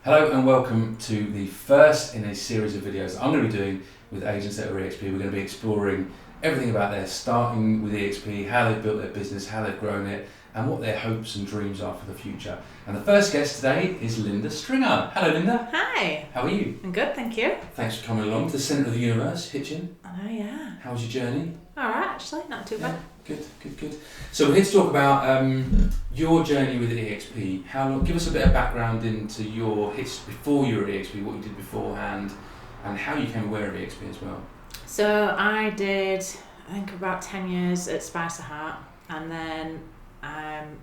Hello and welcome to the first in a series of videos I'm going to be doing with agents at EXP. We're going to be exploring everything about their starting with EXP, how they've built their business, how they've grown it, and what their hopes and dreams are for the future. And the first guest today is Linda Stringer. Hello Linda. Hi. How are you? I'm good, thank you. Thanks for coming along to the centre of the universe, Hitchin. Oh yeah. How was your journey? Alright, actually, not too bad. Good. So we're here to talk about your journey with EXP. Give us a bit of background into your history before you were at EXP, what you did beforehand, and how you became aware of EXP as well. So I did, I think about 10 years at Spice of Heart, and then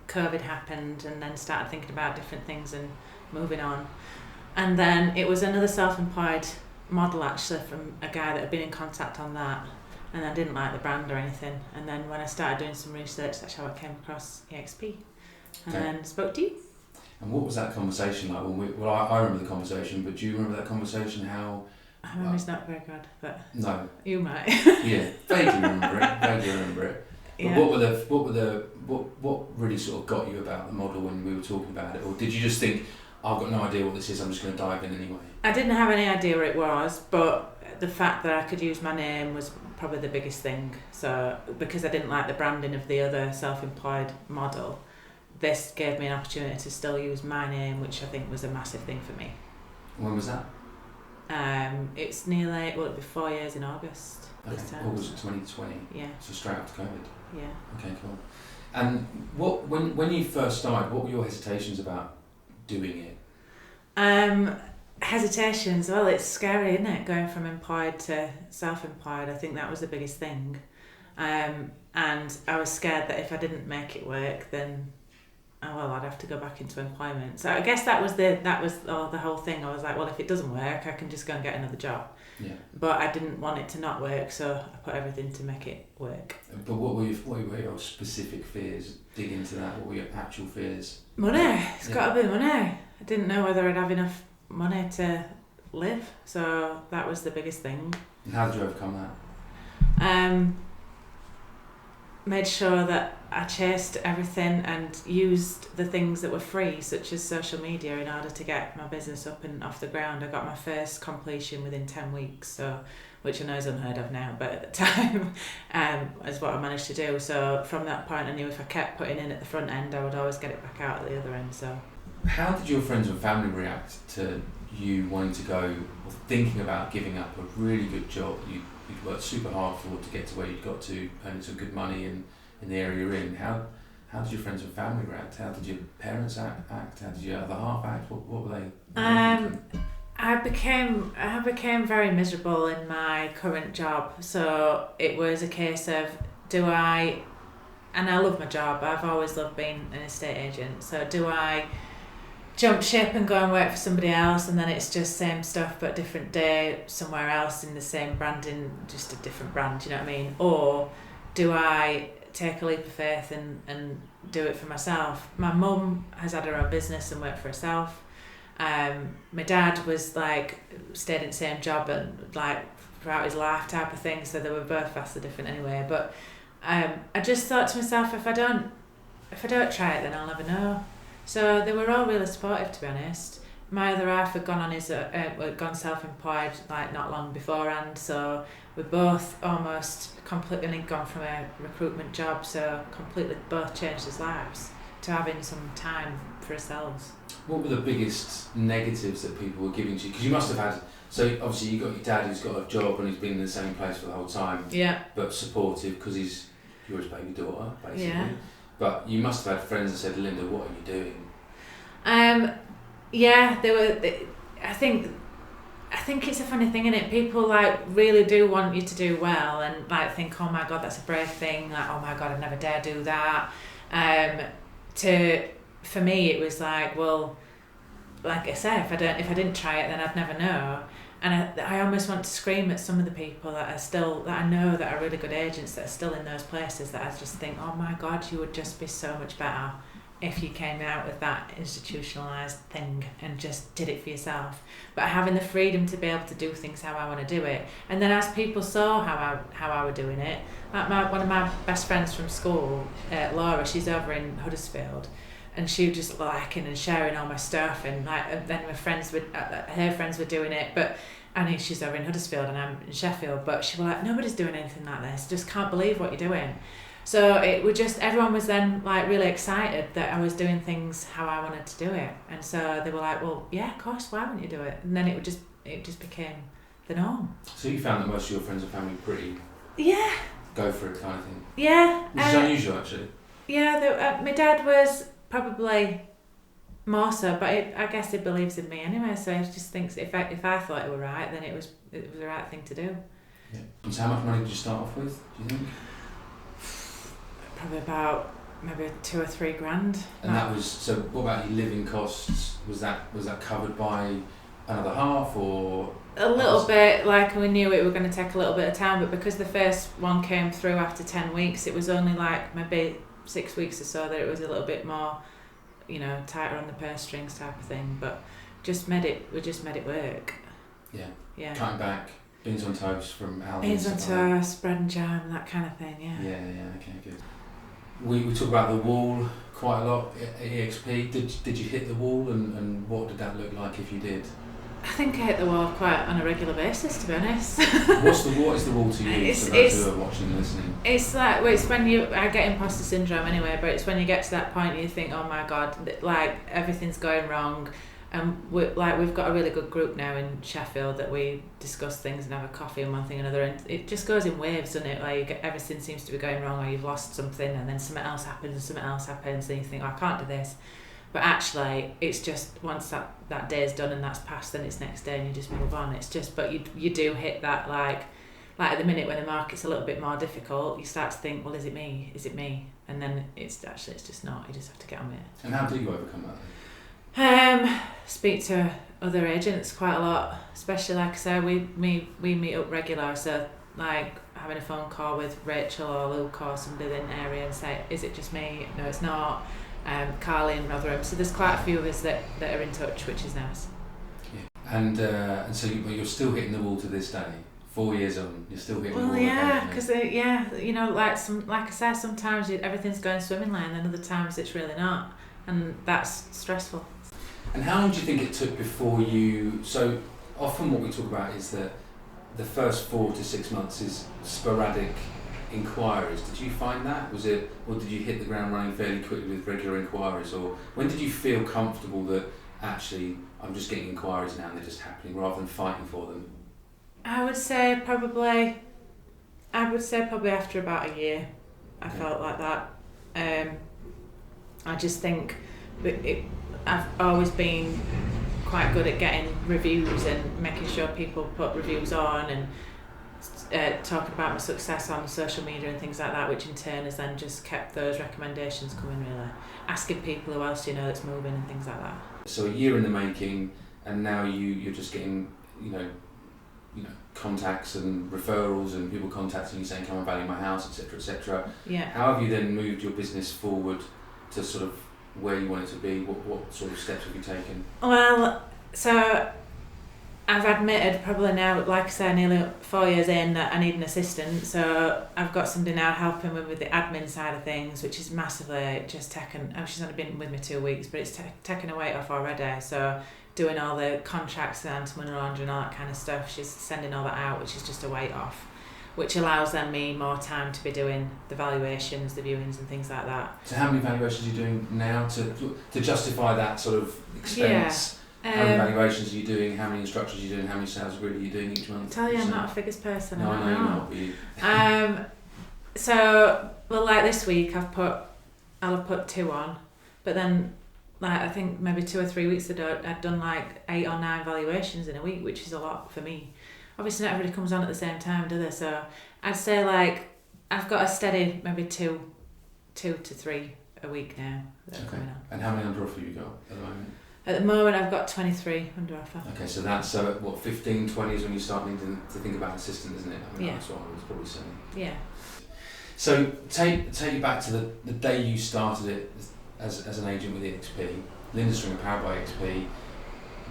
COVID happened, and then started thinking about different things and moving on. And then it was another self-employed model actually from a guy that had been in contact on that. And I didn't like the brand or anything. And then when I started doing some research, that's how I came across EXP. And then spoke to you. And what was that conversation like? I remember the conversation, but do you remember that conversation? How? My memory's not very good, but no, you might. Yeah, vaguely remember it. But Yeah. what really sort of got you about the model when we were talking about it, or did you just think, I've got no idea what this is, I'm just going to dive in anyway? I didn't have any idea what it was, but the fact that I could use my name was probably the biggest thing. So because I didn't like the branding of the other self-employed model, this gave me an opportunity to still use my name, which I think was a massive thing for me. When was that? It's nearly, it'll be 4 years in August. Okay, This time. August 2020. Yeah, So straight after COVID. yeah. Okay, cool. And when you first started, what were your hesitations about doing it? Hesitations, well, it's scary, isn't it, going from employed to self-employed? I think that was the biggest thing. And I was scared that if I didn't make it work, then I'd have to go back into employment. So I guess that was the whole thing. I was like, well, if it doesn't work, I can just go and get another job. Yeah. But I didn't want it to not work, so I put everything to make it work. But what were your specific fears? Dig into that. What were your actual fears? Money. It's got to be money. I didn't know whether I'd have enough money to live, so that was the biggest thing. And how did you overcome that? Made sure that I chased everything and used the things that were free, such as social media, in order to get my business up and off the ground. I got my first completion within 10 weeks, so which I know is unheard of now, but at the time is what I managed to do. So from that point I knew if I kept putting in at the front end, I would always get it back out at the other end. So how did your friends and family react to you wanting to go, or thinking about giving up a really good job you'd worked super hard for to get to where you'd got to, earning some good money in the area you're in? How did your friends and family react? How did your parents act? How did your other half act? What were they? I became very miserable in my current job. So it was a case of, and I love my job, I've always loved being an estate agent, so do I jump ship and go and work for somebody else, and then it's just same stuff but different day somewhere else in the same branding, just a different brand, you know what I mean? Or do I take a leap of faith and do it for myself? My mum has had her own business and worked for herself. My dad was like, stayed in the same job and like throughout his life type of thing, so they were both vastly different anyway. But I just thought to myself, if I don't try it, then I'll never know. So they were all really supportive, to be honest. My other half had gone self-employed like not long beforehand, so we both almost completely gone from a recruitment job, so completely both changed his lives to having some time for ourselves. What were the biggest negatives that people were giving to you? Because you must have had, so obviously you got your dad who's got a job and he's been in the same place for the whole time. Yeah. But supportive because you're his baby daughter, basically. Yeah. But you must have had friends that said, Linda, what are you doing? Yeah, I think it's a funny thing, innit? People like really do want you to do well and like think, oh my God, that's a brave thing. Like, oh my God, I'd never dare do that. For me, it was like, well, like I said, if I didn't try it, then I'd never know. And I almost want to scream at some of the people that I know that are really good agents that are still in those places, that I just think, oh my God, you would just be so much better if you came out with that institutionalised thing and just did it for yourself. But having the freedom to be able to do things how I want to do it. And then as people saw how I were doing it, like one of my best friends from school, Laura, she's over in Huddersfield, and she was just liking and sharing all my stuff, and then her friends were doing it, but I mean, she's over in Huddersfield and I'm in Sheffield, but she was like, nobody's doing anything like this, just can't believe what you're doing. So it was just, everyone was then like really excited that I was doing things how I wanted to do it, and so they were like, well, yeah, of course, why wouldn't you do it? And then it just became the norm. So you found that most of your friends and family pretty go for it kind of thing? Yeah. Which is unusual, actually. Yeah, my dad was probably more so, but I guess he believes in me anyway, so he just thinks if I thought it were right, then it was the right thing to do. Yeah. And so how much money did you start off with, do you think? Probably about maybe 2 or 3 grand. And that was, so what about your living costs? Was that covered by another half, or? A little bit, like we knew it were going to take a little bit of time, but because the first one came through after 10 weeks, it was only like maybe 6 weeks or so that it was a little bit more, tighter on the purse strings type of thing, but we just made it work. Yeah. Cutting back, beans on toast from Aldi. Beans on toast, bread and jam, that kind of thing, yeah. Yeah, okay, good. We talk about the wall quite a lot at EXP. Did you hit the wall, and what did that look like if you did? I think I hit the wall quite on a regular basis, to be honest. What is the wall to you, for those who are watching and listening? It's like, it's when I get imposter syndrome anyway, but it's when you get to that point you think, oh my God, like everything's going wrong. And we've got a really good group now in Sheffield that we discuss things and have a coffee and one thing and another, and it just goes in waves, doesn't it? Like everything seems to be going wrong, or you've lost something, and then something else happens, and then you think, oh, I can't do this. But actually, it's just once that day's done and that's passed, then it's next day and you just move on. It's just, but you do hit that like at the minute when the market's a little bit more difficult, you start to think, well, is it me? And then it's just not. You just have to get on with it. And how do you overcome that? Speak to other agents quite a lot, especially like I say, we meet up regular, so like having a phone call with Rachel or Luke or somebody in the area and say, is it just me? No, it's not. Carly and Rotherham, so there's quite a few of us that are in touch, which is nice. Yeah. And so you're still hitting the wall to this day, 4 years on, you're still hitting the wall. Well, yeah, because like I said, sometimes everything's going swimmingly, and then other times it's really not, and that's stressful. And how long do you think it took before you? So often what we talk about is that the first 4 to 6 months is sporadic inquiries. Did you find that? Was it, or did you hit the ground running fairly quickly with regular inquiries, or when did you feel comfortable that actually I'm just getting inquiries now and they're just happening rather than fighting for them? I would say probably after about a year I felt like that. I just think I've always been quite good at getting reviews and making sure people put reviews on, and talking about my success on social media and things like that, which in turn has then just kept those recommendations coming, really. Asking people who else do you know that's moving and things like that. So a year in the making, and now you're just getting, contacts and referrals and people contacting you saying, come and value my house, etc., etc. Yeah. How have you then moved your business forward to sort of where you want it to be? What sort of steps have you taken? Well, so I've admitted probably now, like I say, nearly 4 years in, that I need an assistant. So I've got somebody now helping me with the admin side of things, which is massively just taken. She's only been with me 2 weeks, but it's taken a weight off already. So doing all the contracts and anti-money laundering and all that kind of stuff, she's sending all that out, which is just a weight off, which allows then me more time to be doing the valuations, the viewings and things like that. So how many valuations are you doing now to justify that sort of expense? Yeah. How many valuations are you doing? How many instructions are you doing? How many sales agreed are you doing each month? I tell you, I'm not a figures person. No, I know you're not. So, well, like this week, I'll have put 2 on, but then, like I think maybe 2 or 3 weeks ago, I'd done like 8 or 9 valuations in a week, which is a lot for me. Obviously, not everybody comes on at the same time, do they? So, I'd say like I've got a steady maybe 2 to 3 a week now. Okay. And how many under offer have you got at the moment? At the moment, I've got 23 under offer. Okay, so that's 15, 20 is when you start needing to think about an assistant, isn't it? I mean, that's what I was probably saying. Yeah. So take you back to the day you started it as an agent with EXP, Linda Stringer powered by EXP.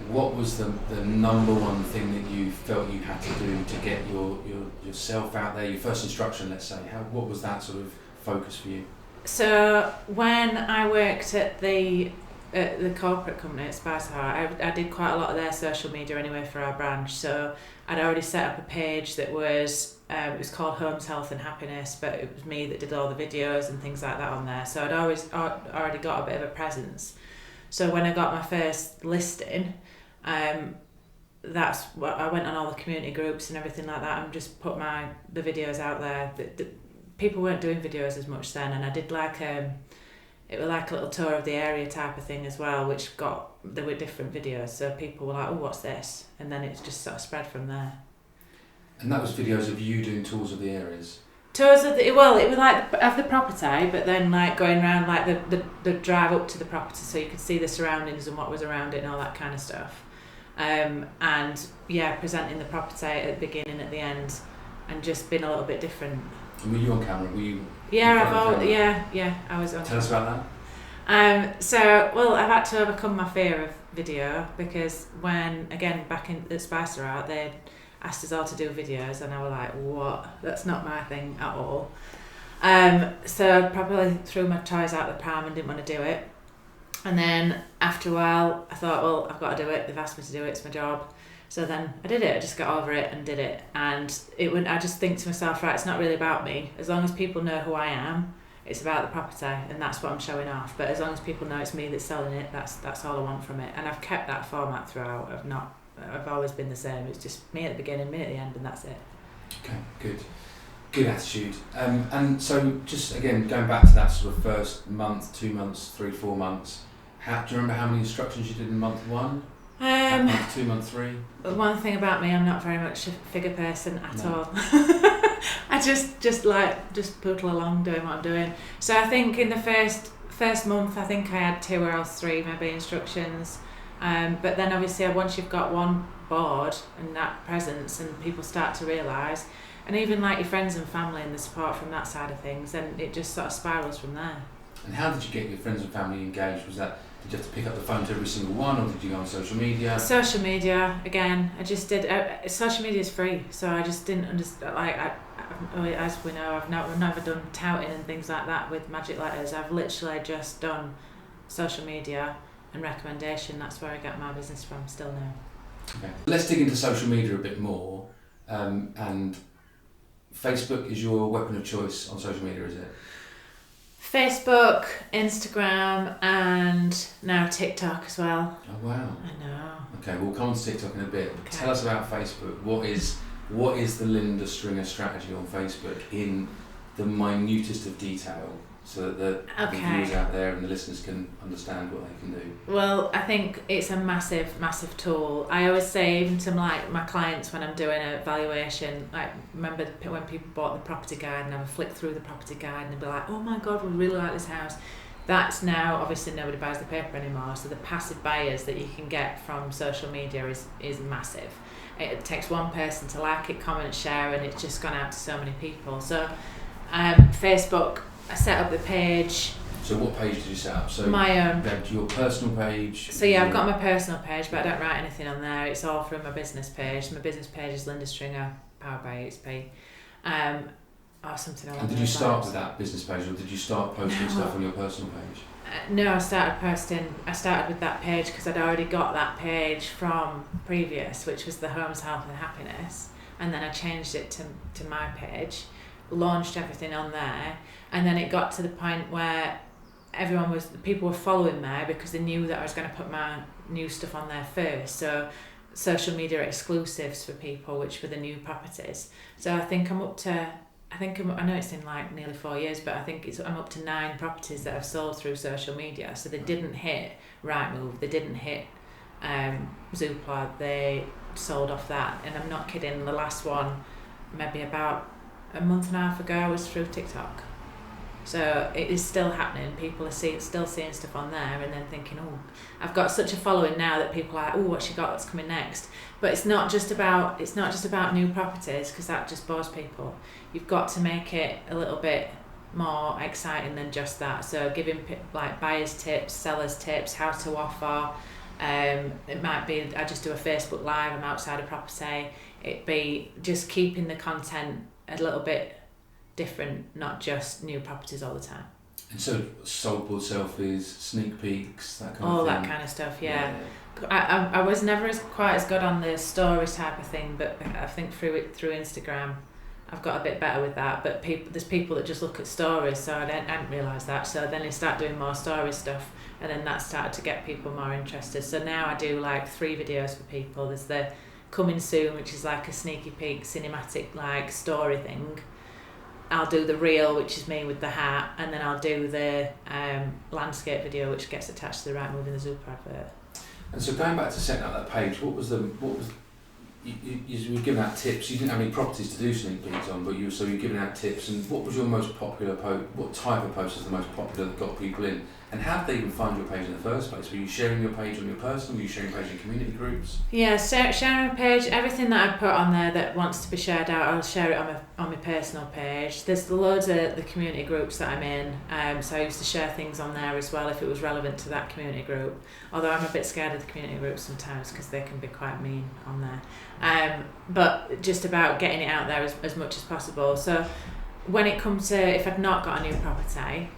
What was the number one thing that you felt you had to do to get yourself out there? Your first instruction, let's say. What was that sort of focus for you? So when I worked at the corporate company at Spice Heart, I did quite a lot of their social media anyway for our branch. So I'd already set up a page that was it was called Homes, Health and Happiness, but it was me that did all the videos and things like that on there. So I'd already got a bit of a presence. So when I got my first listing, that's what I went on all the community groups and everything like that, and just put the videos out there. People weren't doing videos as much then, and I did like it was like a little tour of the area type of thing as well, there were different videos, so people were like, oh, what's this? And then it just sort of spread from there. And that was videos of you doing tours of the areas? Tours of it was like of the property, but then like going around like the drive up to the property, so you could see the surroundings and what was around it and all that kind of stuff. And yeah, presenting the property at the beginning, at the end, and just being a little bit different. And were you on camera? Were you? Yeah, I was on. Tell us about that. I've had to overcome my fear of video, because when, again, back at Spicer Art, they asked us all to do videos, and I was like, what? That's not my thing at all. So I probably threw my toys out the pram and didn't want to do it. And then after a while, I thought, well, I've got to do it. They've asked me to do it. It's my job. So then I did it. I just got over it and did it. And I just think to myself, right, it's not really about me. As long as people know who I am, it's about the property, and that's what I'm showing off. But as long as people know it's me that's selling it, that's all I want from it. And I've kept that format throughout. I've always been the same. It's just me at the beginning, me at the end, and that's it. Okay, good attitude. And so just again going back to that sort of first month, 2 months, 3, 4 months. Do you remember how many instructions you did in month 1? Month 2, month 3? One thing about me, I'm not very much a figure person at all. I just poodle along doing what I'm doing. So I think in the first month, I think I had 2 or 3 maybe instructions. But then obviously once you've got one board and that presence, and people start to realise, and even like your friends and family and the support from that side of things, then it just sort of spirals from there. And how did you get your friends and family engaged? Did you have to pick up the phone to every single one, or did you go on social media? Social media, again. I just did. Social media is free, so I just didn't understand. As we know, I've never done touting and things like that with magic letters. I've literally just done social media and recommendation. That's where I get my business from still now. Okay. Let's dig into social media a bit more. And Facebook is your weapon of choice on social media, is it? Facebook, Instagram, and now TikTok as well. Oh wow! I know. Okay, we'll come on to TikTok in a bit. Okay. Tell us about Facebook. What is the Linda Stringer strategy on Facebook in the minutest of detail, so that the viewers out there and the listeners can understand what they can do? Well, I think it's a massive, massive tool. I always say, even to my clients when I'm doing a valuation, like, remember when people bought the property guide and I would flick through the property guide and they'd be like, oh my God, we really like this house. That's now, obviously nobody buys the paper anymore, so the passive buyers that you can get from social media is massive. It takes one person to like it, comment, share, and it's just gone out to so many people. So Facebook, I set up the page. So what page did you set up? So my own. Your personal page? So yeah, I've got my personal page, but I don't write anything on there. It's all from my business page. My business page is Linda Stringer, powered by XP. Or something along those lines. And did you start with that business page, or did you start posting stuff on your personal page? No, I started with that page because I'd already got that page from previous, which was the Homes, Health and Happiness, and then I changed it to my page, launched everything on there, and then it got to the point where people were following there because they knew that I was going to put my new stuff on there first. So social media exclusives for people, which were the new properties. So I think I know it's in like nearly 4 years, but I think I'm up to 9 properties that I've sold through social media. So they didn't hit Rightmove, they didn't hit Zoopla, they sold off that. And I'm not kidding, the last one, maybe about a month and a half ago, was through TikTok. So it is still happening. People are still seeing stuff on there and then thinking, oh, I've got such a following now that people are like, oh, what's she got, what's coming next? But it's not just about new properties, because that just bores people. You've got to make it a little bit more exciting than just that. So giving like buyers tips, sellers tips, how to offer. It might be I just do a Facebook Live, I'm outside a property. It'd be just keeping the content a little bit different, not just new properties all the time. And so saltboard selfies, sneak peeks, that kind all of thing. All that kind of stuff, yeah. I was never quite as good on the stories type of thing, but I think through Instagram I've got a bit better with that. But there's people that just look at stories, so I didn't realise that. So then I start doing more story stuff, and then that started to get people more interested. So now I do like 3 videos for people. There's the coming soon, which is like a sneaky peek cinematic like story thing. I'll do the reel, which is me with the hat, and then I'll do the landscape video, which gets attached to the Rightmove and the Zoopla advert. And so going back to setting up that page, what was you were giving out tips. You didn't have any properties to do sneak peeks on, but you were giving out tips. And what was your most popular post? What type of post was the most popular that got people in? And how did they even find your page in the first place? Were you sharing your page on your personal? Were you sharing your page in community groups? Yeah, sharing my page, everything that I put on there that wants to be shared out, I'll share it on my personal page. There's loads of the community groups that I'm in, so I used to share things on there as well if it was relevant to that community group. Although I'm a bit scared of the community groups sometimes because they can be quite mean on there. But just about getting it out there as much as possible. So when it comes to if I'd not got a new property,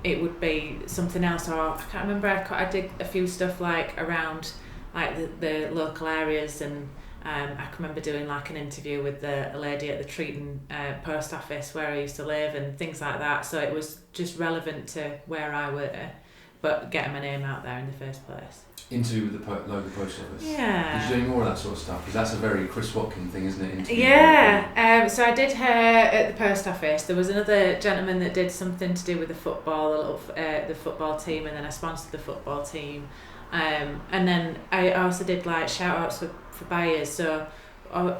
it would be something else, or I can't remember. I did a few stuff like around like the local areas, and I can remember doing like an interview with a lady at the Treaton post office where I used to live and things like that. So it was just relevant to where I were, but getting my name out there in the first place. Interview with the local post office. Yeah. Did you do more of that sort of stuff? Because that's a very Chris Watkin thing, isn't it? Yeah. So I did her at the post office. There was another gentleman that did something to do with the football, the football team, and then I sponsored the football team. And then I also did like shout outs for buyers. So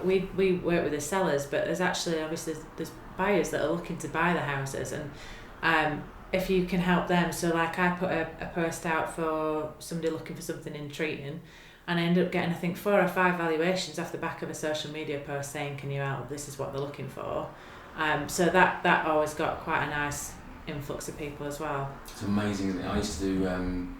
we work with the sellers, but there's actually obviously there's buyers that are looking to buy the houses, and if you can help them. So like I put a post out for somebody looking for something in Treaton, and I ended up getting I think 4 or 5 valuations off the back of a social media post saying, can you help, this is what they're looking for. So that always got quite a nice influx of people as well. It's amazing, isn't it? I used to do around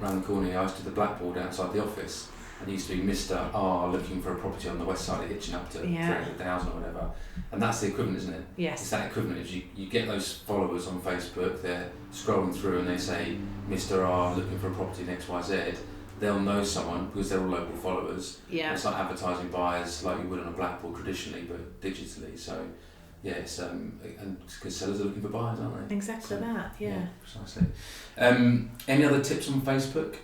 the corner, I used to do the blackboard outside the office, and it used to be Mr. R looking for a property on the west side of Hitchin up to 300,000 or whatever, and that's the equivalent, isn't it? Yes. It's that equivalent. If you get those followers on Facebook, they're scrolling through and they say Mr. R looking for a property in XYZ, they'll know someone because they're all local followers. Yeah. It's like advertising buyers like you would on a blackboard traditionally, but digitally. So yeah, it's and because sellers are looking for buyers, aren't they? Exactly so, that. Yeah. Precisely. Any other tips on Facebook?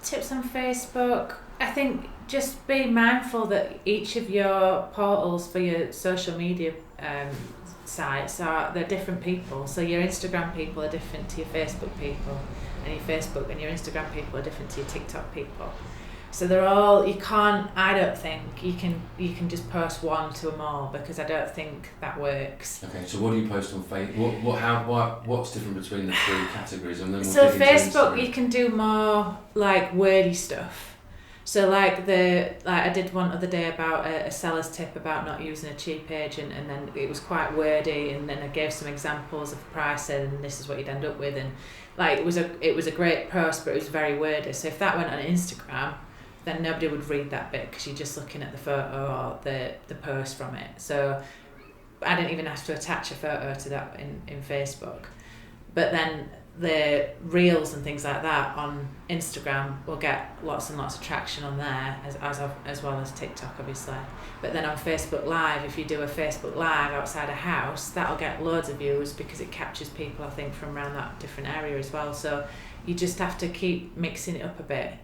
Tips on Facebook, I think just be mindful that each of your portals for your social media sites they're different people. So your Instagram people are different to your Facebook people, and your Facebook and your Instagram people are different to your TikTok people. So they're all, I don't think you can just post one to them all, because I don't think that works. Okay, so what do you post on Facebook? What's different between the 3 categories? And then so Facebook, you can do more like wordy stuff. So like I did one other day about a seller's tip about not using a cheap agent, and then it was quite wordy, and then I gave some examples of pricing, and this is what you'd end up with, and like it was a great post, but it was very wordy. So if that went on Instagram, then nobody would read that bit because you're just looking at the photo or the post from it. So I didn't even have to attach a photo to that in Facebook. But then the reels and things like that on Instagram will get lots and lots of traction on there, as well as TikTok, obviously. But then on Facebook Live, if you do a Facebook Live outside a house, that'll get loads of views because it captures people, I think, from around that different area as well. So you just have to keep mixing it up a bit.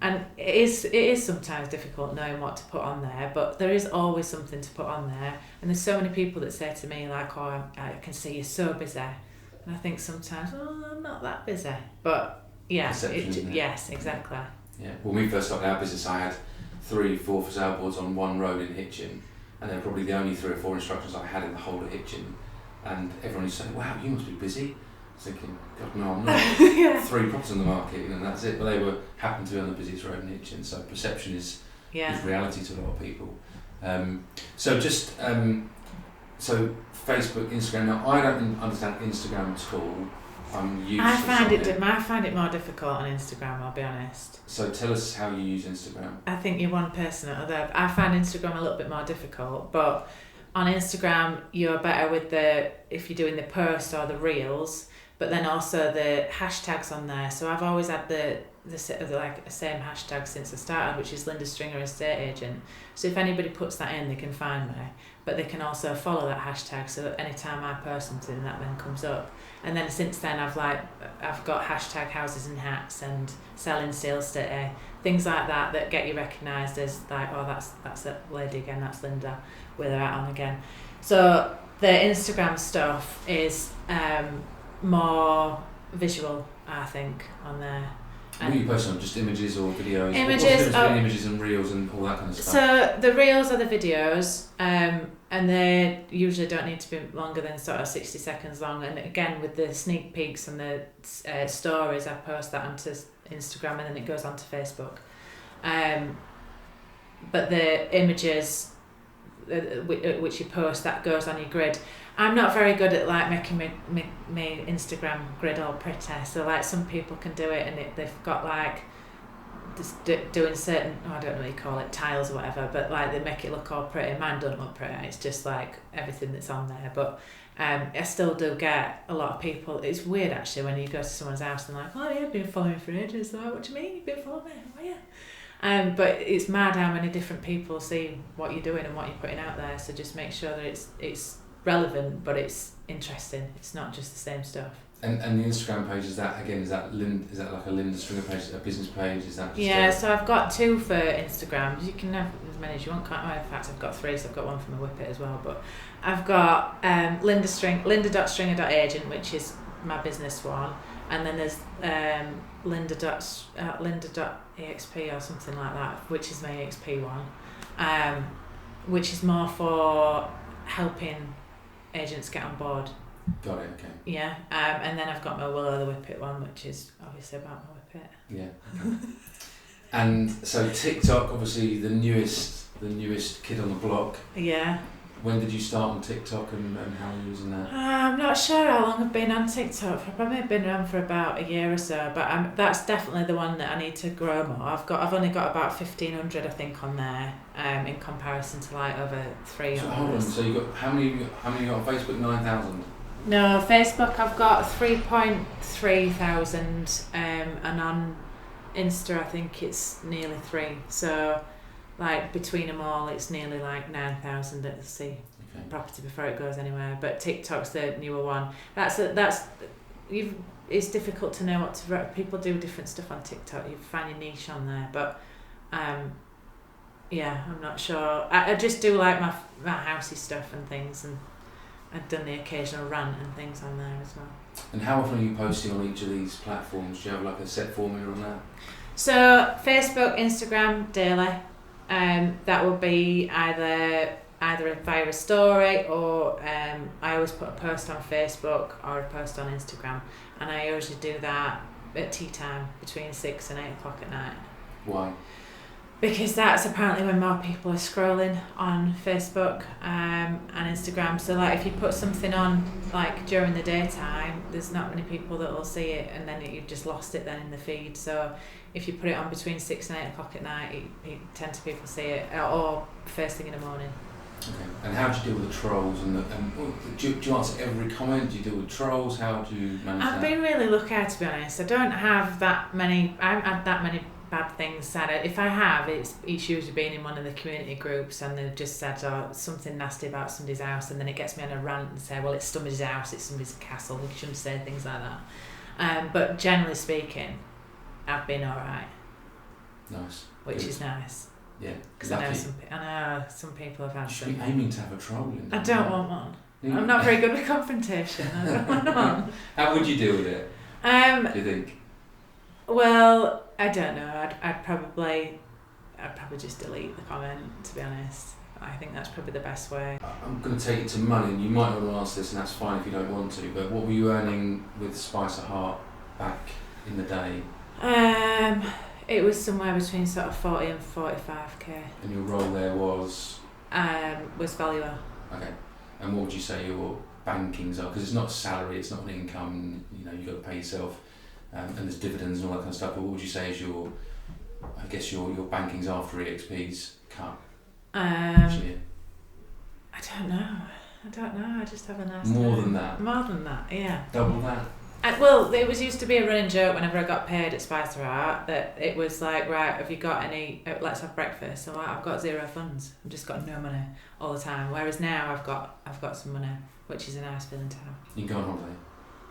And it is sometimes difficult knowing what to put on there, but there is always something to put on there. And there's so many people that say to me like, oh, I can see you're so busy. And I think sometimes, oh, I'm not that busy. But yeah, yes, exactly. Yeah, when we first started our business, I had 3-4 for sale boards on one road in Hitchin, and they were probably the only 3 or 4 instructions I had in the whole of Hitchin. And everyone used to say, wow, you must be busy. I was thinking, God, no, I'm not. Yeah. 3 properties on the market, and that's it. But they happened to be on the busiest road in Hitchin, so perception is reality to a lot of people. So Facebook, Instagram. Now I don't understand Instagram at all. I'm useless. I find it more difficult on Instagram, I'll be honest. So tell us how you use Instagram. I think you're one person or other. I find Instagram a little bit more difficult, but on Instagram, you're better with if you're doing the post or the reels, but then also the hashtags on there. So I've always had the same hashtag since I started, which is Linda Stringer Estate Agent. So if anybody puts that in, they can find me, but they can also follow that hashtag. So anytime I post something, that then comes up. And then since then, I've got hashtag houses and hats and selling Steel City, things like that get you recognised as like, oh, that's that lady again, that's Linda with her hat on again. So the Instagram stuff is more visual, I think, on there. What are you posting on? Just images or videos? Images. What's the difference between images and reels and all that kind of stuff? So the reels are the videos, and they usually don't need to be longer than sort of 60 seconds long. And again, with the sneak peeks and the stories, I post that onto Instagram and then it goes onto Facebook. But the images which you post, that goes on your grid. I'm not very good at like making my Instagram grid all pretty. So like some people can do it and they've got like just doing certain, I don't know what you call it, tiles or whatever, but like they make it look all pretty. Mine don't look pretty. It's just like everything that's on there. But I still do get a lot of people. It's weird actually when you go to someone's house and like, oh yeah, I've been following for ages. So what do you mean you've been following me? Oh yeah. But it's mad how many different people see what you're doing and what you're putting out there. So just make sure that it's relevant, but it's interesting. It's not just the same stuff. And the Instagram page, is that like a Linda Stringer page, a business page? Is that just so I've got 2 for Instagram. You can have as many as you want, can't you? In fact, I've got 3, so I've got one for my Whippet as well. But I've got linda.stringer.agent, which is my business one, and then there's linda.exp or something like that, which is my EXP one, which is more for helping agents get on board. Got it, okay. Yeah, and then I've got my Willow the Whippet one, which is obviously about my Whippet. Yeah. Okay. And so TikTok, obviously the newest kid on the block. Yeah. When did you start on TikTok and how are you using that? I'm not sure how long I've been on TikTok. I've probably been around for about a year or so, but that's definitely the one that I need to grow more. I've only got about 1,500 I think on there, in comparison to like over 300. So hold on, so you got how many you got on Facebook? 9,000. No, Facebook I've got 3.3 thousand, and on Insta I think it's nearly 3. So like between them all it's nearly like 9,000 that see property before it goes anywhere. But TikTok's the newer one. It's difficult to know what to. People do different stuff on TikTok. You find your niche on there, but yeah, I'm not sure. I just do like my housey stuff and things, and I've done the occasional rant and things on there as well. And how often are you posting on each of these platforms? Do you have like a set formula on that? So Facebook, Instagram, daily. That would be either via a story or I always put a post on Facebook or a post on Instagram, and I usually do that at tea time between 6 and 8 o'clock at night. Why? Because that's apparently when more people are scrolling on Facebook and Instagram. So like if you put something on like during the daytime, there's not many people that will see it, and then you've just lost it then in the feed. So if you put it on between 6 and 8 o'clock at night, it tends to people see it, or first thing in the morning. Okay. And how do you deal with the trolls? Do you answer every comment? Do you deal with trolls? How do you manage that? I've been really lucky, to be honest. I don't have that many. I haven't had that many bad things said. If I have, it's usually been in one of the community groups, and they've just said something nasty about somebody's house, and then it gets me on a rant and say, well, it's somebody's house, it's somebody's castle. You shouldn't say things like that. But generally speaking, I've been all right. Nice. Which is nice. Yeah. Because I know some people have had. You should be aiming to have a troll in there. I don't want one. I'm not very good with confrontation. I don't want one. How would you deal with it? Do you think? Well, I don't know. I'd probably just delete the comment, to be honest. I think that's probably the best way. I'm going to take it to money, and you might not want to answer this, and that's fine if you don't want to, but what were you earning with Spice of Heart back in the day? It was somewhere between sort of 40 and 45k. And your role there was? Was valuer. Okay. And what would you say your bankings are? Because it's not a salary, it's not an income, you've got to pay yourself, and there's dividends and all that kind of stuff, but what would you say is your bankings after EXP's cut? I don't know. I just have a nice More time. than that? More than that, yeah. Double that? Well, it was used to be a running joke whenever I got paid at Spice Art that it was like, right, have you got any, let's have breakfast. So I've got zero funds. I've just got no money all the time. Whereas now I've got some money, which is a nice feeling to have. You can go on holiday?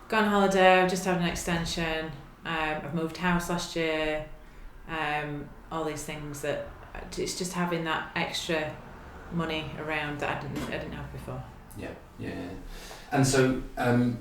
Go on holiday, I've just had an extension. I've moved house last year. All these things that, it's just having that extra money around that I didn't have before. Yeah. And so,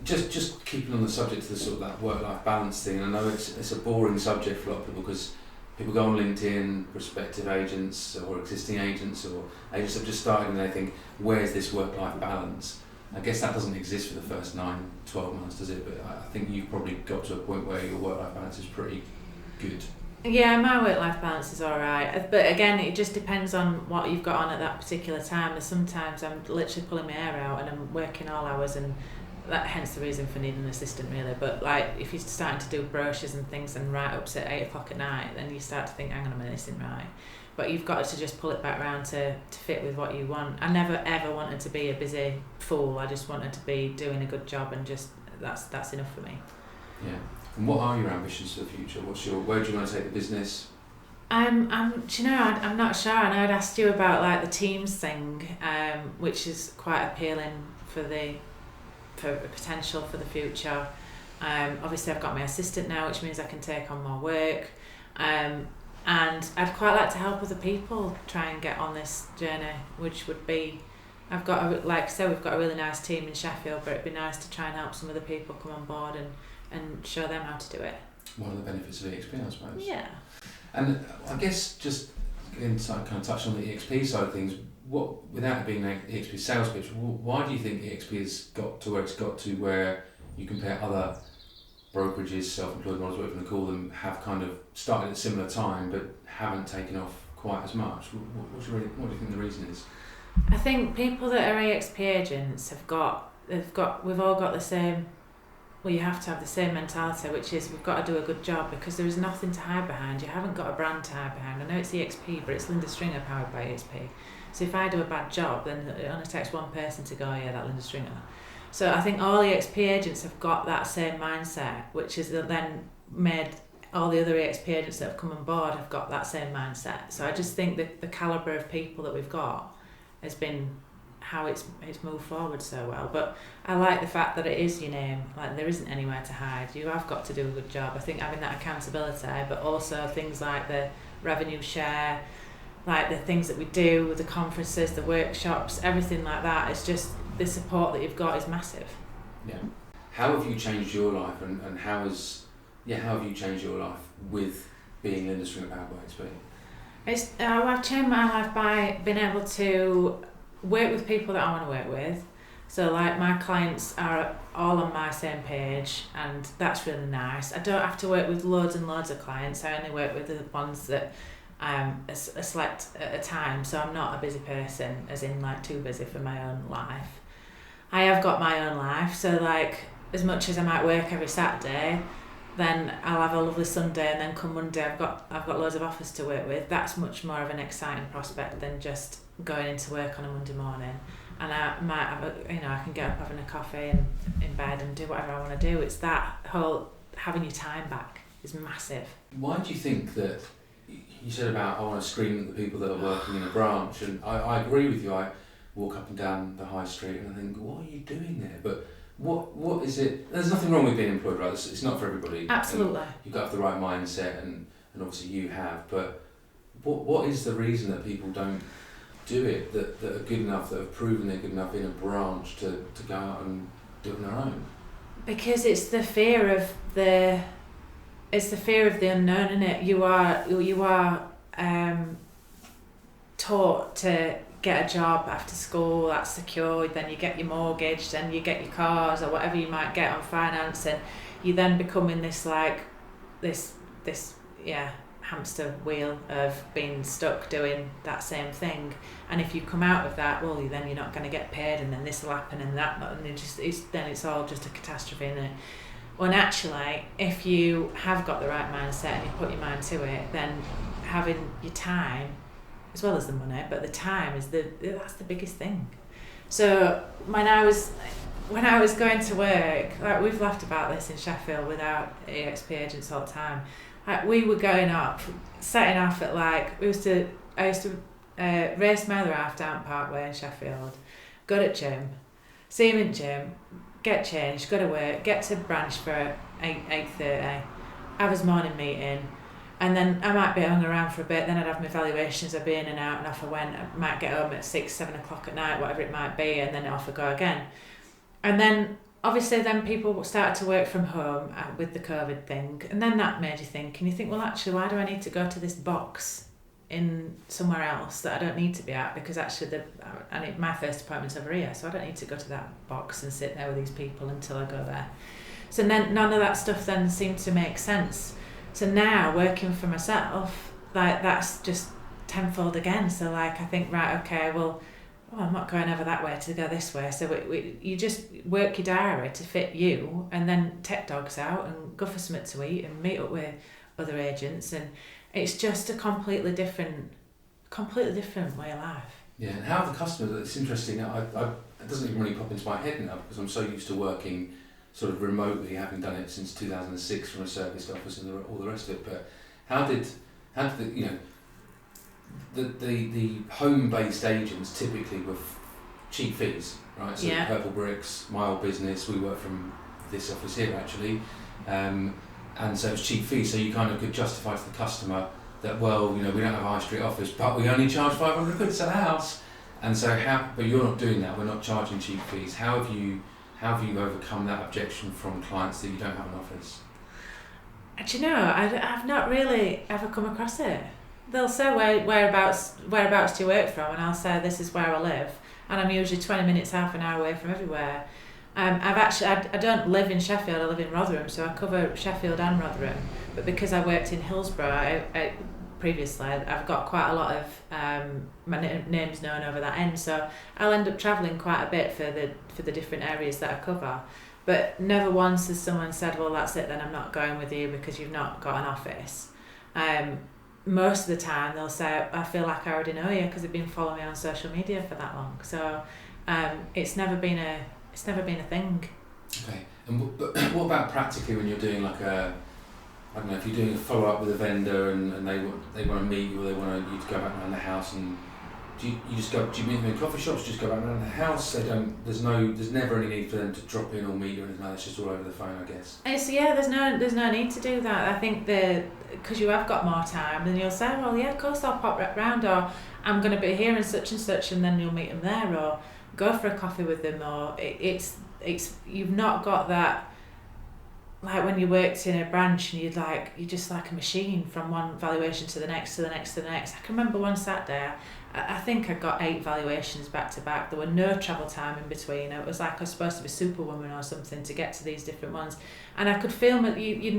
just keeping on the subject of the sort of that work-life balance thing, I know it's a boring subject for a lot of people because people go on LinkedIn, prospective agents or existing agents or agents that have just started and they think, where's this work-life balance? I guess that doesn't exist for the first 9-12 months, does it? But I think you've probably got to a point where your work-life balance is pretty good. Yeah, my work-life balance is alright, but again, it just depends on what you've got on at that particular time. And sometimes I'm literally pulling my hair out and I'm working all hours, and that hence the reason for needing an assistant, really. But like, if you're starting to do brochures and things and write ups at 8 o'clock at night, then you start to think, hang on a minute, this isn't right. But you've got to just pull it back around to fit with what you want. I never ever wanted to be a busy fool. I just wanted to be doing a good job, and just that's enough for me. Yeah. And what are your ambitions for the future? Where do you want to take the business? I'm not sure. And I'd asked you about like the Teams thing, which is quite appealing for potential for the future. Obviously I've got my assistant now, which means I can take on more work. And I'd quite like to help other people try and get on this journey, which would be, we've got a really nice team in Sheffield, but it'd be nice to try and help some other people come on board and show them how to do it. One of the benefits of EXP, I suppose. Yeah. And I guess just again, to kind of touch on the EXP side of things, without it being an EXP sales pitch, why do you think EXP has got to where it's got to, where you compare other brokerages, self-employed models, whatever you want to call them, have kind of started at a similar time but haven't taken off quite as much? What do you think the reason is? I think people that are EXP agents we've all got the same. Well, you have to have the same mentality, which is we've got to do a good job, because there is nothing to hide behind. You haven't got a brand to hide behind. I know it's EXP, but it's Linda Stringer powered by EXP. So if I do a bad job, then it only takes one person to go, yeah, that Linda Stringer. So I think all EXP agents have got that same mindset, which is then made all the other EXP agents that have come on board have got that same mindset. So I just think that the calibre of people that we've got has been how it's moved forward so well. But I like the fact that it is your name, like there isn't anywhere to hide. You have got to do a good job. I think having that accountability, but also things like the revenue share, like the things that we do with the conferences, the workshops, everything like that, it's just the support that you've got is massive. Yeah. How have you changed your life, and how have you changed your life with being Linda Stringer powered by EXP? I've changed my life by being able to work with people that I want to work with. So like my clients are all on my same page, and that's really nice. I don't have to work with loads and loads of clients. I only work with the ones that a select at a time. So I'm not a busy person, as in like too busy for my own life. I have got my own life, so like as much as I might work every Saturday, then I'll have a lovely Sunday, and then come Monday I've got loads of offers to work with. That's much more of an exciting prospect than just going into work on a Monday morning. And I might have I can get up having a coffee and in bed and do whatever I want to do. It's that whole having your time back is massive. Why do you think that, you said about I want to scream at the people that are working in a branch, and I agree with you. I walk up and down the high street and I think, what are you doing there? But what is it? There's nothing wrong with being employed, right? It's not for everybody. Absolutely. You've got to have the right mindset, and obviously you have. But what is the reason that people don't do it, that are good enough, that have proven they're good enough in a branch to go out and do it on their own? Because it's the fear of the unknown, isn't it? You are taught to get a job after school, that's secured, then you get your mortgage, then you get your cars or whatever you might get on finance, and you then become in this hamster wheel of being stuck doing that same thing. And if you come out of that, well, then you're not going to get paid, and then this will happen and that, and it's all just a catastrophe, isn't it? When actually, if you have got the right mindset and you put your mind to it, then having your time, as well as the money, but the time that's the biggest thing. So when I was going to work, like we've laughed about this in Sheffield with our EXP agents all the time. Like we were setting off at like I used to race my other half down Parkway in Sheffield, go to gym, see him in gym, get changed, go to work, get to branch for 8:30, have his morning meeting, and then I might be hung around for a bit, then I'd have my valuations, I'd be in and out, and off I went. I might get home at 6-7 o'clock at night, whatever it might be, and then off I go again. And then obviously then people started to work from home with the COVID thing, and then that made you think, and you think, well actually why do I need to go to this box in somewhere else that I don't need to be at, because actually my first appointment's over here, so I don't need to go to that box and sit there with these people until I go there. So then none of that stuff then seemed to make sense. So now working for myself, like that's just tenfold again. So like I think, right, okay, well, I'm not going over that way to go this way. So you just work your diary to fit you, and then take dogs out and go for something to eat and meet up with other agents, and it's just a completely different way of life. Yeah, and how the customers, it's interesting, it doesn't even really pop into my head now because I'm so used to working sort of remotely, having done it since 2006 from a serviced office and all the rest of it. But how did the home-based agents typically were cheap fees, right? So Yeah. Purple Bricks, my old business, we work from this office here actually, and so it was cheap fees. So you kind of could justify to the customer that, well, we don't have a high street office, but we only charge 500 quid to sell a house. And so but you're not doing that. We're not charging cheap fees. How have you overcome that objection from clients that you don't have an office? Do you know, I've not really ever come across it. They'll say whereabouts do you work from, and I'll say this is where I live, and I'm usually 20 minutes, half an hour away from everywhere. I don't live in Sheffield, I live in Rotherham, so I cover Sheffield and Rotherham, but because I worked in Hillsborough previously, I've got quite a lot of my name's known over that end, so I'll end up travelling quite a bit for the different areas that I cover. But never once has someone said, well, that's it then, I'm not going with you because you've not got an office. Most of the time they'll say, I feel like I already know you because they've been following me on social media for that long. So it's never been a thing. Okay, and what about practically when you're doing like I don't know, if you're doing a follow up with a vendor and they want to meet you, or they want you to go back around the house, and do you meet them in coffee shops? Just go back around the house? There's never any need for them to drop in or meet you or anything like that. It's just all over the phone, I guess. So yeah, there's no need to do that. I think because you have got more time, then you'll say, well, yeah, of course I'll pop round, or I'm going to be here and such, and then you'll meet them there, or go for a coffee with them, or it's you've not got that. Like when you worked in a branch and you're just like a machine from one valuation to the next, to the next, to the next. I can remember one Saturday, I think I got 8 valuations back to back. There were no travel time in between. It was like I was supposed to be Superwoman or something to get to these different ones. And I could feel that you're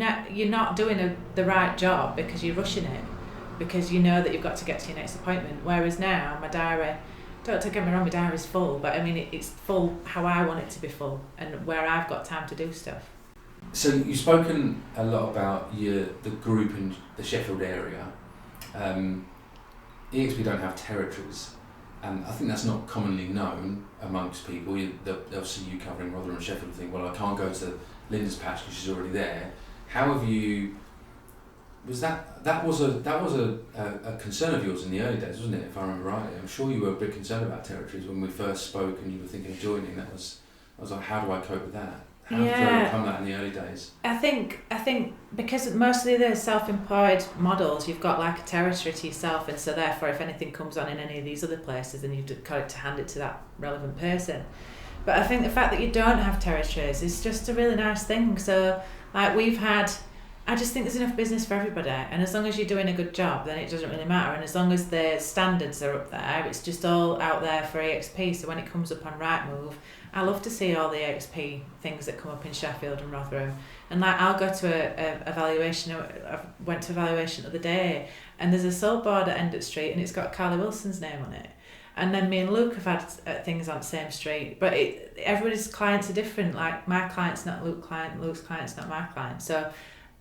not doing the right job because you're rushing it, because you know that you've got to get to your next appointment. Whereas now, my diary, don't get me wrong, my diary's full, but I mean it's full how I want it to be full and where I've got time to do stuff. So you've spoken a lot about the group in the Sheffield area. EXP don't have territories, and I think that's not commonly known amongst people. They'll see you covering Rotherham and Sheffield and think, well, I can't go to Linda's patch because she's already there. How have you? Was that was a concern of yours in the early days, wasn't it? If I remember rightly, I'm sure you were a bit concerned about territories when we first spoke, and you were thinking of joining. I was like, how do I cope with that? How did you overcome that in the early days? I think because mostly the self-employed models, you've got like a territory to yourself, and so therefore if anything comes on in any of these other places, then you've got to hand it to that relevant person. But I think the fact that you don't have territories is just a really nice thing. So like I just think there's enough business for everybody, and as long as you're doing a good job, then it doesn't really matter, and as long as the standards are up there, it's just all out there for EXP. So when it comes up on Rightmove, I love to see all the EXP things that come up in Sheffield and Rotherham. And like I'll go to a valuation. I went to a valuation the other day, and there's a sold board at Endert Street, and it's got Carly Wilson's name on it. And then me and Luke have had things on the same street, but everybody's clients are different. Like my client's not Luke's client, Luke's client's not my client. So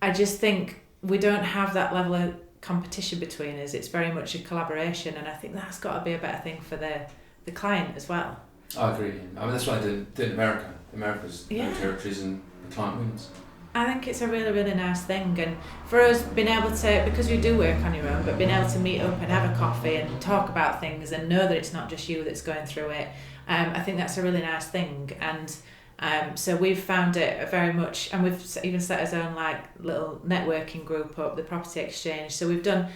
I just think we don't have that level of competition between us. It's very much a collaboration, and I think that's got to be a better thing for the client as well. I agree. I mean, that's what I did in America. America's no territories and the client wins. I think it's a really, really nice thing, and for us being able to, because you do work on your own, but being able to meet up and have a coffee and talk about things and know that it's not just you that's going through it, I think that's a really nice thing. And so we've found it very much, and we've even set our own like little networking group up, the Property Exchange. So we've done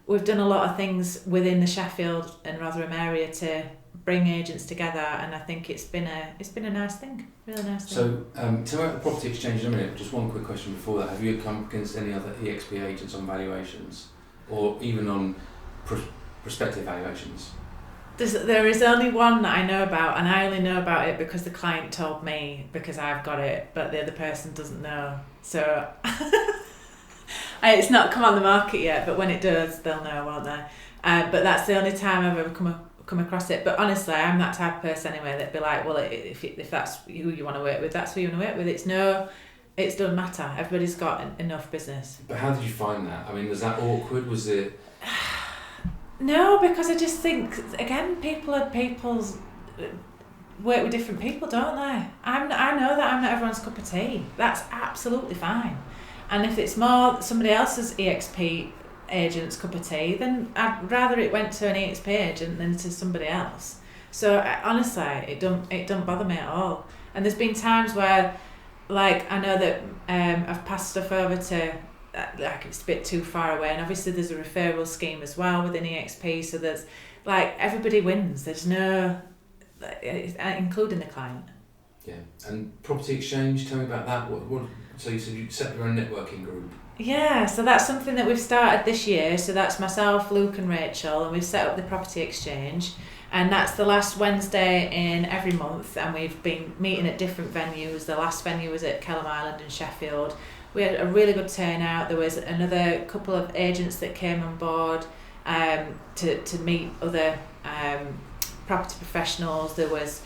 a lot of things within the Sheffield and Rotherham area to bring agents together, and I think it's been a nice thing, really nice thing. So tell me about the Property Exchange in a minute. Just one quick question before that. Have you come up against any other EXP agents on valuations, or even on prospective valuations? There is only one that I know about, and I only know about it because the client told me, because I've got it, but the other person doesn't know. So it's not come on the market yet, but when it does, they'll know, won't they? But that's the only time I've ever come across it. But honestly, I'm that type of person anyway that'd be like, well, if that's who you want to work with, that's who you want to work with. It doesn't matter. Everybody's got enough business. But how did you find that? I mean, was that awkward? Was it? No, because I just think, again, people work with different people, don't they? I know that I'm not everyone's cup of tea. That's absolutely fine. And if it's more somebody else's EXP agent's cup of tea, then I'd rather it went to an EXP agent than to somebody else. So honestly, it don't bother me at all. And there's been times where, like, I know that I've passed stuff over to, like, it's a bit too far away, and obviously there's a referral scheme as well within EXP, so there's, like, everybody wins. There's no, including the client. Yeah. And Property Exchange, tell me about that. What? So you said you set up your own networking group. Yeah, so that's something that we've started this year. So that's myself, Luke and Rachel, and we've set up the Property Exchange, and that's the last Wednesday in every month, and we've been meeting at different venues. The last venue was at Kelham Island in Sheffield. We had a really good turnout. There was another couple of agents that came on board to meet other property professionals. There was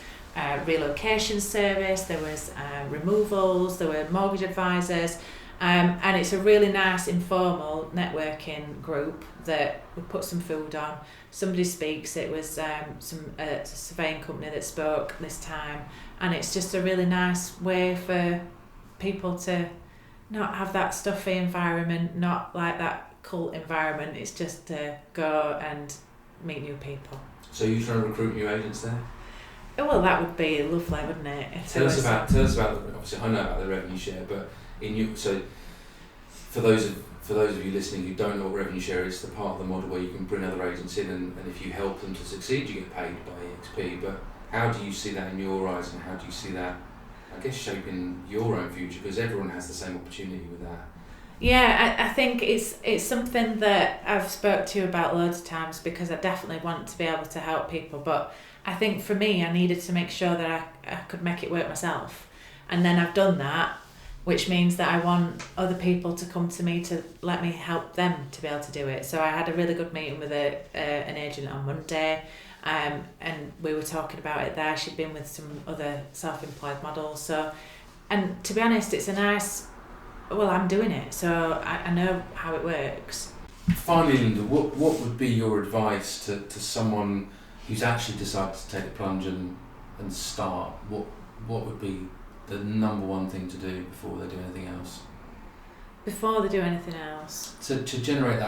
relocation service, there was removals, there were mortgage advisors, and it's a really nice informal networking group that we put some food on. Somebody speaks. It was a surveying company that spoke this time, and it's just a really nice way for people to not have that stuffy environment, not like that cult environment. It's just to go and meet new people. So you're trying to recruit new agents there? Well, that would be lovely, wouldn't it? Tell us about obviously I know about the revenue share, but so for those of you listening who don't know what revenue share is, the part of the model where you can bring other agents in, and if you help them to succeed, you get paid by EXP. But how do you see that in your eyes, and how do you see that, I guess, shaping your own future? Because everyone has the same opportunity with that. Yeah, I think it's something that I've spoke to you about loads of times, because I definitely want to be able to help people, but I think for me, I needed to make sure that I could make it work myself. And then I've done that, which means that I want other people to come to me to let me help them to be able to do it. So I had a really good meeting with an agent on Monday, and we were talking about it there. She'd been with some other self-employed models. So, and to be honest, it's a nice, well, I'm doing it, so I know how it works. Finally, Linda, what would be your advice to someone who's actually decided to take the plunge and start? What would be the number one thing to do before they do anything else? Before they do anything else? To generate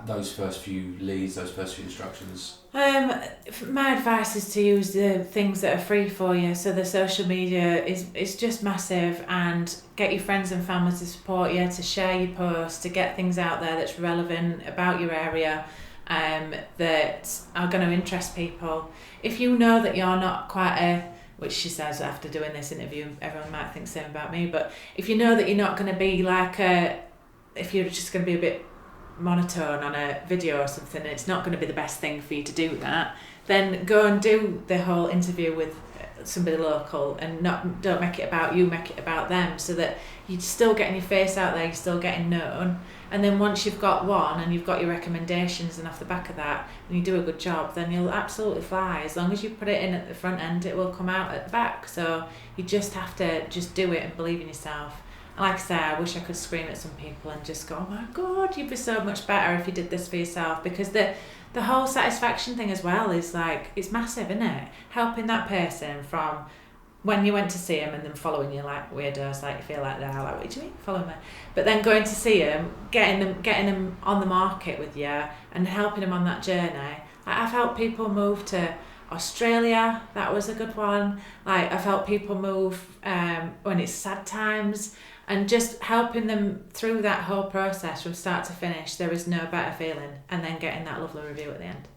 those first few leads, those first few instructions? My advice is to use the things that are free for you. So the social media is just massive, and get your friends and family to support you, to share your posts, to get things out there that's relevant about your area, that are going to interest people. If you know that you're not quite which she says after doing this interview, everyone might think the same about me, but if you know that you're not going to be like if you're just going to be a bit monotone on a video or something, it's not going to be the best thing for you to do that, then go and do the whole interview with somebody local, and don't make it about you, make it about them, so that you're still getting your face out there, you're still getting known. And then once you've got one and you've got your recommendations, and off the back of that, and you do a good job, then you'll absolutely fly. As long as you put it in at the front end, it will come out at the back. So you just have to just do it and believe in yourself. And like I say, I wish I could scream at some people and just go, oh my God, you'd be so much better if you did this for yourself. Because the the whole satisfaction thing as well is like, it's massive, isn't it? Helping that person from when you went to see them and then following you like weirdos, like you feel like they're like, what do you mean follow me? But then going to see them, getting them on the market with you and helping them on that journey. Like, I've helped people move to Australia, that was a good one. Like, I've helped people move when it's sad times, and just helping them through that whole process from start to finish. There is no better feeling, and then getting that lovely review at the end.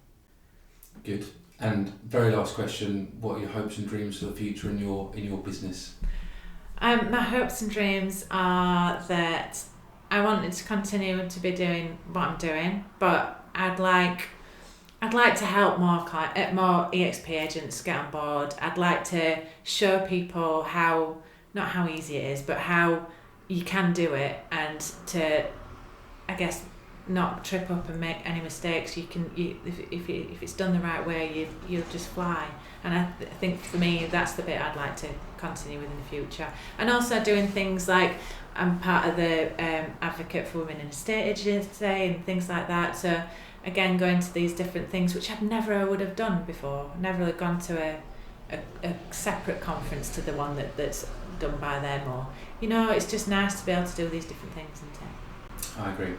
Good. And very last question, what are your hopes and dreams for the future in your business? My hopes and dreams are that I wanted to continue to be doing what I'm doing, but I'd like to help more EXP agents get on board. I'd like to show people not how easy it is, but how you can do it, and to, I guess, not trip up and make any mistakes. If it's done the right way, you'll just fly. And I think for me, that's the bit I'd like to continue with in the future. And also doing things like, I'm part of the advocate for women in estate agency and things like that. So again, going to these different things which I never would have done before. Never have gone to a separate conference to the one that's done by them. Or, it's just nice to be able to do these different things. I agree.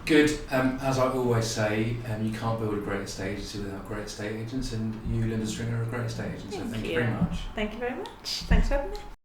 Good. As I always say, you can't build a great estate agency without great estate agents, and you, Linda Stringer, are a great estate agent. So thank you very much. Thank you very much. Thanks for having me.